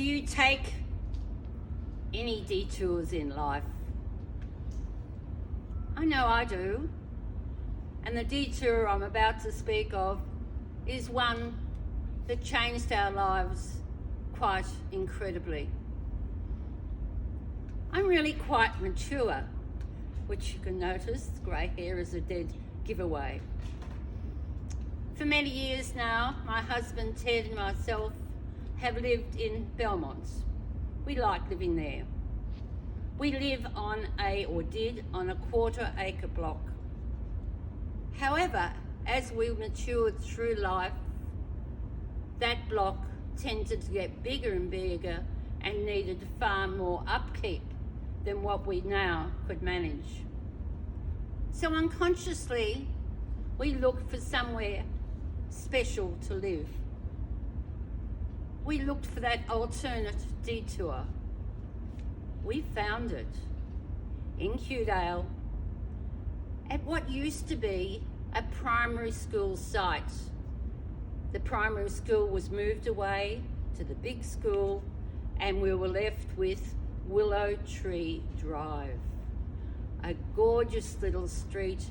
Do you take any detours in life? I know I do. And the detour I'm about to speak of is one that changed our lives quite incredibly. I'm really quite mature, which you can notice, grey hair is a dead giveaway. For many years now, my husband Ted and myself have lived in Belmont. We like living there. We live did on a 1/4 acre block. However, as we matured through life, that block tended to get bigger and bigger and needed far more upkeep than what we now could manage. So unconsciously, we looked for somewhere special to live. We looked for that alternate detour. We found it in Teasdale at what used to be a primary school site. The primary school was moved away to the big school and we were left with Willow Tree Drive, a gorgeous little street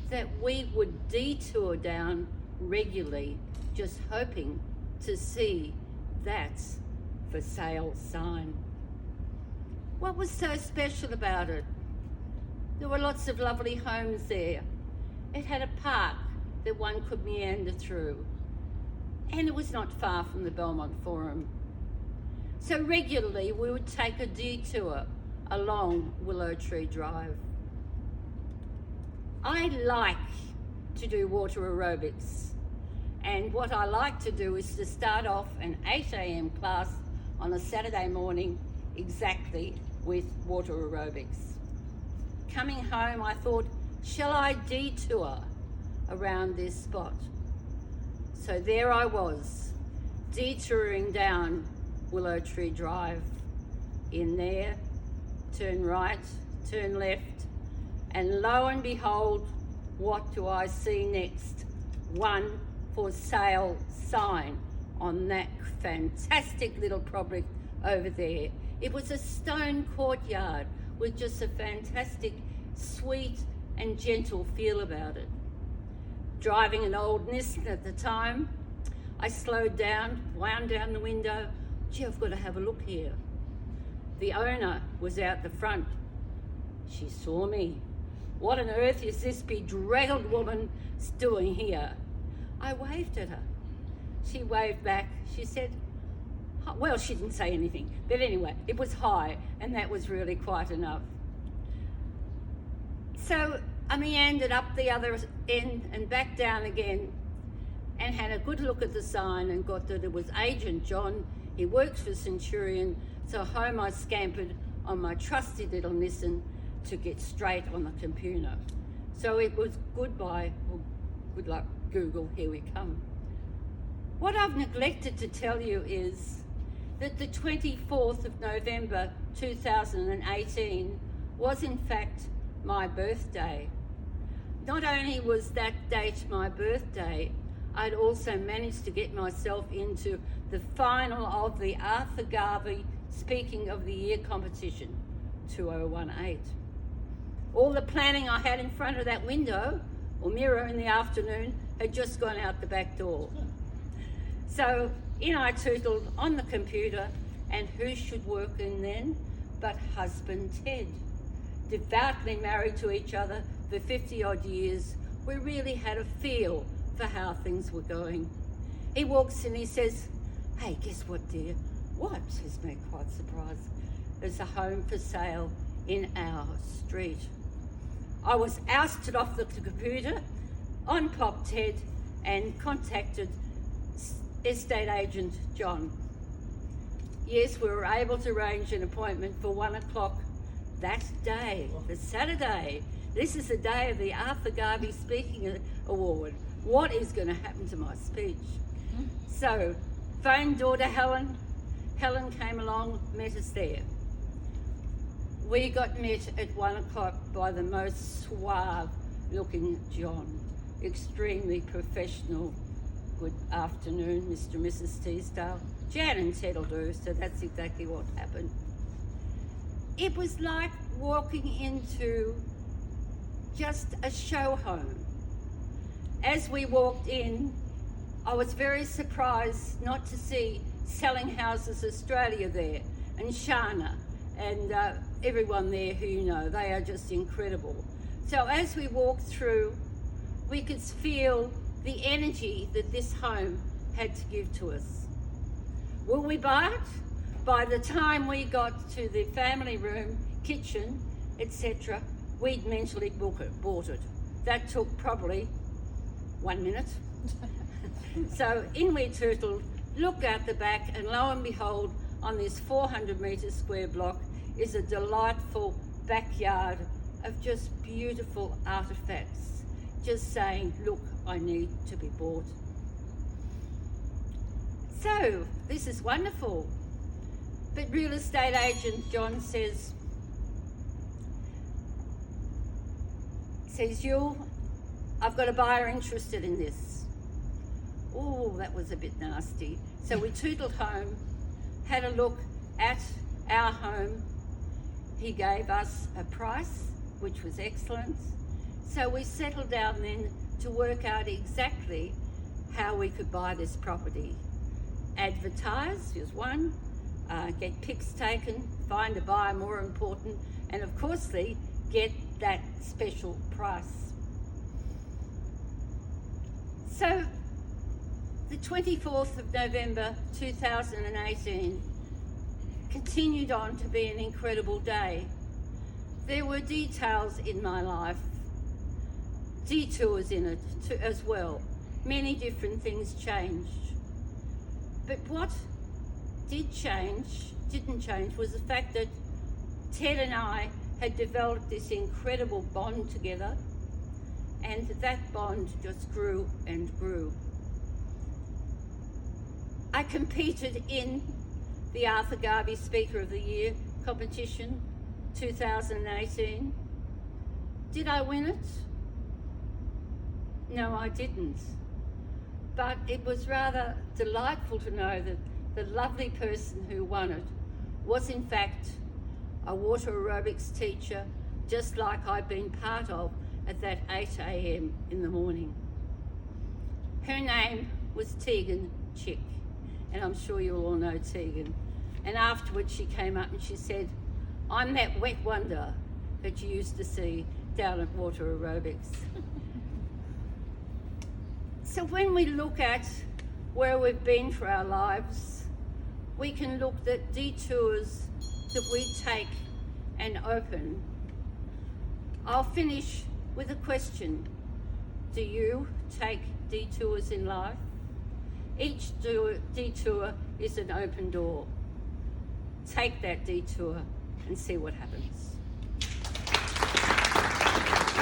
that we would detour down regularly, just hoping to see that for sale sign. What was so special about it? There were lots of lovely homes there. It had a park that one could meander through, and it was not far from the Belmont Forum. So regularly we would take a detour along Willow Tree Drive. I like to do water aerobics, and what I like to do is to start off an 8 a.m. class on a Saturday morning exactly with water aerobics. Coming home, I thought, shall I detour around this spot? So there I was, detouring down Willow Tree Drive. In there, turn right, turn left, and lo and behold, what do I see next? One for sale sign on that fantastic little project over there. It was a stone courtyard with just a fantastic, sweet and gentle feel about it. Driving an old Nissan at the time, I slowed down, wound down the window. Gee, I've got to have a look here. The owner was out the front. She saw me. What on earth is this bedraggled woman doing here? I waved at her. She waved back. She said, well, she didn't say anything, but anyway, it was hi, and that was really quite enough. So I meandered up the other end and back down again and had a good look at the sign and got that it was Agent John. He works for Centurion, so home I scampered on my trusty little Nissan to get straight on the computer. So it was goodbye, well, good luck Google, here we come. What I've neglected to tell you is that the 24th of November 2018 was in fact my birthday. Not only was that date my birthday, I'd also managed to get myself into the final of the Arthur Garvey Speaking of the Year competition, 2018. All the planning I had in front of that window or mirror in the afternoon had just gone out the back door. So in I tootled on the computer, and who should work in then but husband Ted. Devoutly married to each other for 50 odd years, we really had a feel for how things were going. He walks in, he says, hey, guess what, dear? What? Says me, quite surprised. There's a home for sale in our street. I was ousted off the computer, on popped Ted, and contacted estate agent John. Yes, we were able to arrange an appointment for 1 o'clock that day, the Saturday. This is the day of the Arthur Garvey Speaking Award. What is going to happen to my speech? So, phoned daughter Helen. Helen came along, met us there. We got met at 1 o'clock by the most suave looking John, extremely professional. Good afternoon, Mr. and Mrs. Teasdale. Jan and Ted will do, so that's exactly what happened. It was like walking into just a show home. As we walked in, I was very surprised not to see Selling Houses Australia there, and Shana, and everyone there who you know. They are just incredible. So as we walked through, we could feel the energy that this home had to give to us. Will we buy it? By the time we got to the family room, kitchen, etc., we'd mentally bought it. That took probably 1 minute. So in we turtled, look out the back, and lo and behold, on this 400 metre square block is a delightful backyard of just beautiful artefacts, just saying, look, I need to be bought. So this is wonderful. But real estate agent John says, Yule, I've got a buyer interested in this. Oh, that was a bit nasty. So we tootled home, had a look at our home. He gave us a price, which was excellent. So we settled down then to work out exactly how we could buy this property. Advertise is one, get pics taken, find a buyer, more important, and of course get that special price. So the 24th of November 2018 continued on to be an incredible day. There were details in my life, detours in it as well. Many different things changed. But what didn't change was the fact that Ted and I had developed this incredible bond together, and that bond just grew and grew. I competed in the Arthur Garvey Speaker of the Year competition 2018. Did I win it? No, I didn't. But it was rather delightful to know that the lovely person who won it was in fact a water aerobics teacher, just like I'd been part of at that 8 a.m. in the morning. Her name was Tegan Chick, and I'm sure you all know Tegan. And afterwards she came up and she said, I'm that wet wonder that you used to see down at water aerobics. So when we look at where we've been for our lives, we can look at detours that we take and open. I'll finish with a question. Do you take detours in life? Each detour is an open door. Take that detour and see what happens.